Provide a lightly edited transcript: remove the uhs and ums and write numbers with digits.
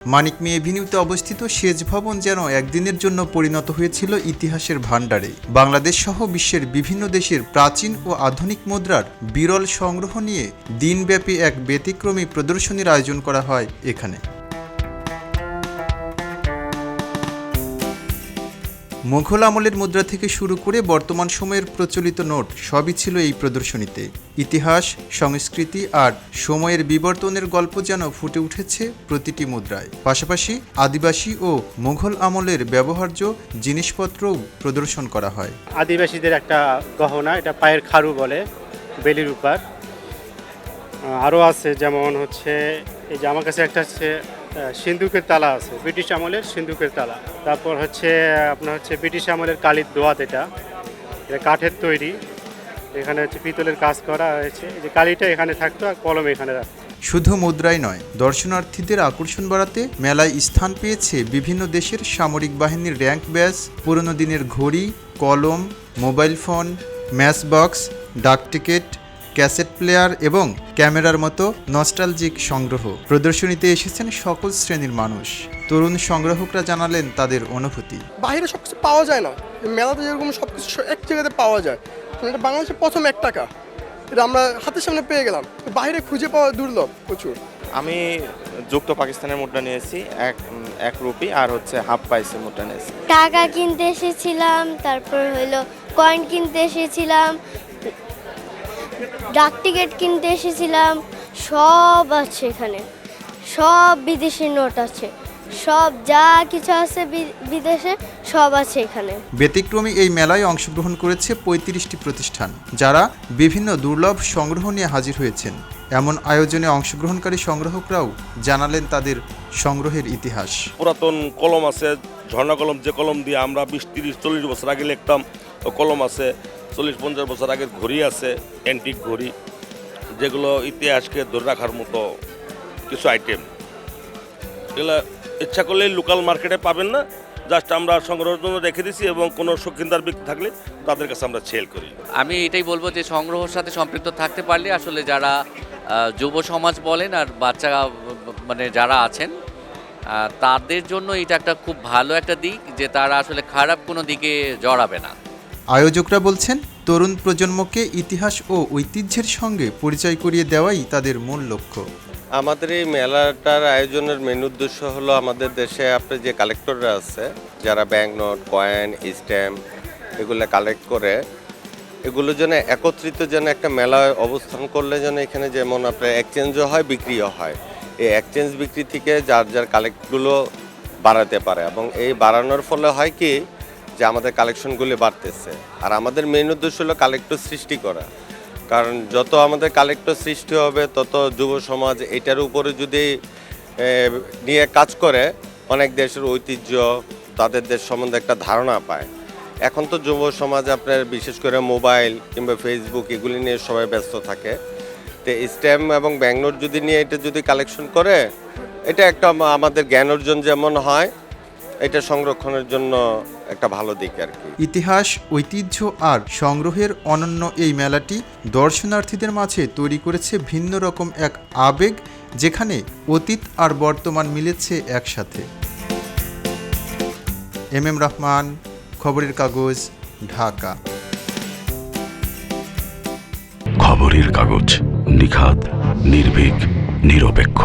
মানিক মিয়া এভিনিউতে অবস্থিত সেচ ভবন যেন একদিনের জন্য পরিণত হয়েছিল ইতিহাসের ভাণ্ডারে। বাংলাদেশ সহ বিশ্বের বিভিন্ন দেশের প্রাচীন ও আধুনিক মুদ্রার বিরল সংগ্রহ নিয়ে দিনব্যাপী এক ব্যতিক্রমী প্রদর্শনীর আয়োজন করা হয় এখানে। মুঘল আমলের মুদ্রা থেকে শুরু করে বর্তমান সময়ের প্রচলিত নোট সবই ছিল এই প্রদর্শনীতে। ইতিহাস, সংস্কৃতি আর সময়ের বিবর্তনের গল্প যেন ফুটে উঠেছে প্রতিটি মুদ্রায়। পাশাপাশি আদিবাসী ও মুঘল আমলের ব্যবহার্য জিনিসপত্রও প্রদর্শন করা হয়। আদিবাসীদের একটা গহনা, এটা পায়ের খাড়ু বলে, বেলির উপর। আরও আছে, যেমন হচ্ছে এই যে আমার কাছে একটা হচ্ছে সিন্ধুকের তালা আছে, ব্রিটিশ আমলের সিন্ধুকের তালা। তারপর হচ্ছে আপনার হচ্ছে ব্রিটিশ আমলের কালির দোয়াত, এটা কাঠের তৈরি, এখানে হচ্ছে পিতলের কাজ করা হয়েছে। এই যে কালিটা এখানে থাকতো আর কলম এখানে রাখতো। শুধু মুদ্রাই নয়, দর্শনার্থীদের আকর্ষণ বাড়াতে মেলায় স্থান পেয়েছে বিভিন্ন দেশের সামরিক বাহিনীর র্যাঙ্ক ব্যাজ, পুরনো দিনের ঘড়ি, কলম, মোবাইল ফোন, ম্যাচ বক্স, ডাক টিকিট, ক্যাসেট প্লেয়ার এবং ক্যামেরার মতো নস্টালজিক সংগ্রহ। প্রদর্শনীতে এসেছেন সকল শ্রেণীর মানুষ। তরুণ সংগ্রাহকরা জানালেন তাদের অনুভূতি। বাইরে সবকিছু পাওয়া যায় না, মেলাতে যেরকম সবকিছু এক জায়গাতে পাওয়া যায়। এটা বাংলাদেশের প্রথম 1 টাকা, এটা আমরা হাতের সামনে পেয়ে গেলাম। বাইরে খুঁজে পাওয়া দুর্লভ প্রচুর। আমি যুক্ত পাকিস্তানের মুদ্রা নিয়েছি, এক রুপি আর হচ্ছে হাফ পয়সা মুদ্রা নিয়েছি। টাকা কিনতে এসেছিলাম, তারপর হলো কয়েন কিনতে এসেছিলাম, ডাক টিকিট কিনতে এসেছিলাম। সব আছে এখানে, সব বিদেশি নোট আছে, সব যা কিছু আছে বিদেশে সব আছে এখানে। ব্যতিক্রমী এই মেলায় অংশগ্রহণ করেছে 35টি প্রতিষ্ঠান, যারা বিভিন্ন দুর্লভ সংগ্রহ নিয়ে হাজির হয়েছেন। এমন আয়োজনে অংশগ্রহণকারী সংগ্রাহকরাও জানালেন তাদের সংগ্রহের ইতিহাস। পুরাতন কলম আছে, ঝর্ণা কলম, যে কলম দিয়ে আমরা 20, 30, 40 বছর আগে লিখতাম, ও কলম আছে। 40-50 বছর আগের ঘড়ি আছে, অ্যান্টিক ঘড়ি, যেগুলো ইতিহাসকে ধরে রাখার মতো কিছু আইটেম। এগুলো ইচ্ছা করলে লোকাল মার্কেটে পাবেন না, জাস্ট আমরা সংগ্রহের জন্য রেখে দিছি এবং কোনো শৌখিনদার ব্যক্তি থাকলে তাদের কাছে আমরা সেল করি। আমি এটাই বলবো যে সংগ্রহের সাথে সম্পৃক্ত থাকতে পারলে আসলে যারা যুব সমাজ বলেন আর বাচ্চা মানে যারা আছেন তাদের জন্য এটা একটা খুব ভালো একটা দিক, যে তারা আসলে খারাপ কোনো দিকে জড়াবে না। আয়োজকরা বলছেন, তরুণ প্রজন্মকে ইতিহাস ও ঐতিহ্যের সঙ্গে পরিচয় করিয়ে দেওয়াই তাদের মূল লক্ষ্য। আমাদের এই মেলাটার আয়োজনের মেন উদ্দেশ্য হলো আমাদের দেশে আপনি যে কালেক্টররা আছে, যারা ব্যাংক নোট, কয়েন, স্ট্যাম্প এগুলো কালেক্ট করে, এগুলো যেন একত্রিত যেন একটা মেলায় অবস্থান করলে যেন এখানে যেমন আপনার এক্সচেঞ্জও হয়, বিক্রিও হয়। এই এক্সচেঞ্জ বিক্রি থেকে যার যার কালেক্টগুলো বাড়াতে পারে, এবং এই বাড়ানোর ফলে হয় কি যে আমাদের কালেকশনগুলি বাড়তেছে। আর আমাদের মেন উদ্দেশ্য হলো কালেক্টর সৃষ্টি করা, কারণ যত আমাদের কালেক্টর সৃষ্টি হবে তত যুব সমাজ এটার উপরে যদি নিয়ে কাজ করে, অনেক দেশের ঐতিহ্য, তাদের দেশ সম্বন্ধে একটা ধারণা পায়। এখন তো যুব সমাজ আপনার বিশেষ করে মোবাইল কিংবা ফেসবুক এগুলি নিয়ে সবাই ব্যস্ত থাকে। তো স্ট্যাম্প এবং ব্যাংক নোট যদি নিয়ে এটা যদি কালেকশন করে, এটা একটা আমাদের জ্ঞান অর্জন যেমন হয়, এটা সংরক্ষণের জন্য একটা ভালো দিক আর কি। ইতিহাস, ঐতিহ্য আর সংগ্রহের অনন্য এই মেলাটি দর্শনার্থীদের মাঝে তৈরি করেছে ভিন্ন রকম এক আবেগ, যেখানে অতীত আর বর্তমান মিলেছে একসাথে। এম রহমান, খবরের কাগজ, ঢাকা। খবরের কাগজ, নিখাত, নির্ভীক, নিরপেক্ষ।